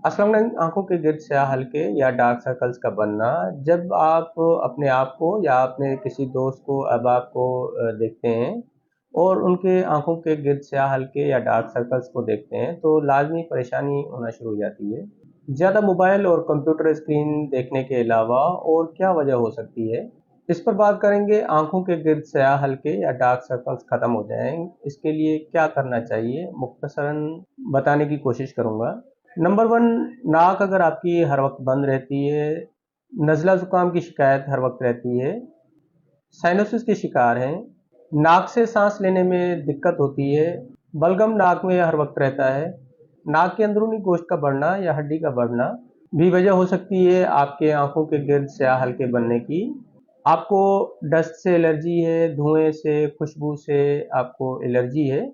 अस्सलाम वालेकुम। आंखों के गिर्द स्याह हल्के या डार्क सर्कल्स का बनना, जब आप अपने आप को या अपने किसी दोस्त को, अहबाब को देखते हैं और उनके आंखों के गिर्द स्याह हल्के या डार्क सर्कल्स को देखते हैं तो लाजमी परेशानी होना शुरू हो जाती है। ज़्यादा मोबाइल और कंप्यूटर स्क्रीन देखने के अलावा और क्या वजह हो सकती है, इस पर बात करेंगे। आंखों के गिर्द स्याह हल्के या डार्क सर्कल्स ख़त्म हो जाएं, इसके लिए क्या करना चाहिए, मुख्तसरन बताने की कोशिश करूँगा। नंबर वन, नाक अगर आपकी हर वक्त बंद रहती है, नज़ला ज़ुकाम की शिकायत हर वक्त रहती है, साइनोसिस के शिकार हैं, नाक से सांस लेने में दिक्कत होती है, बलगम नाक में हर वक्त रहता है, नाक के अंदरूनी गोश्त का बढ़ना या हड्डी का बढ़ना भी वजह हो सकती है आपके आंखों के गिर्द स्याह हल्के बनने की। आपको डस्ट से एलर्जी है, धुएं से, खुशबू से आपको एलर्जी है,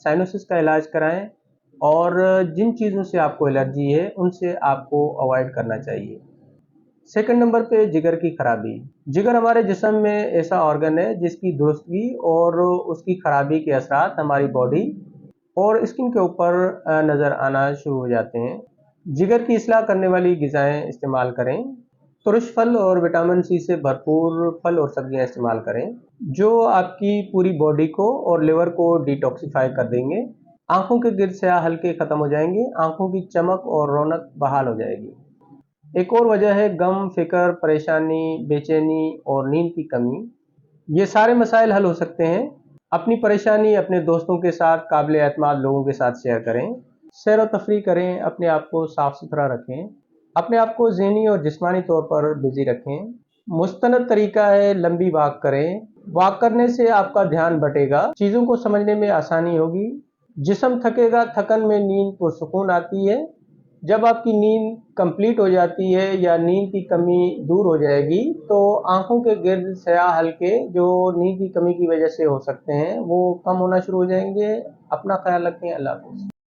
साइनोसिस का इलाज कराएं और जिन चीज़ों से आपको एलर्जी है उनसे आपको अवॉइड करना चाहिए। सेकंड नंबर पे जिगर की खराबी। जिगर हमारे जिस्म में ऐसा ऑर्गन है जिसकी दुरुस्तगी और उसकी खराबी के असरात हमारी बॉडी और स्किन के ऊपर नज़र आना शुरू हो जाते हैं। जिगर की इस्लाह करने वाली ग़िज़ाएँ इस्तेमाल करें। तुरश फल और विटामिन सी से भरपूर फल और सब्जियां इस्तेमाल करें जो आपकी पूरी बॉडी को और लिवर को डिटॉक्सिफाई कर देंगे। आंखों के गिर्द स्याह हल्के ख़त्म हो जाएंगे, आंखों की चमक और रौनक बहाल हो जाएगी। एक और वजह है गम, फिक्र, परेशानी, बेचैनी और नींद की कमी। ये सारे मसाइल हल हो सकते हैं। अपनी परेशानी अपने दोस्तों के साथ, काबिल एतमाद लोगों के साथ शेयर करें। सैर व तफरीह करें, अपने आप को साफ सुथरा रखें, अपने आप को ज़हनी और जिस्मानी तौर पर बिजी रखें। मुस्तनद तरीका है लंबी वॉक करें। वॉक करने से आपका ध्यान बटेगा, चीज़ों को समझने में आसानी होगी, जिस्म थकेगा, थकन में नींद पुरसुकून आती है। जब आपकी नींद कंप्लीट हो जाती है या नींद की कमी दूर हो जाएगी तो आंखों के गिर्द स्याह हल्के जो नींद की कमी की वजह से हो सकते हैं वो कम होना शुरू हो जाएंगे। अपना ख्याल रखें। अल्लाह हाफ़िज़।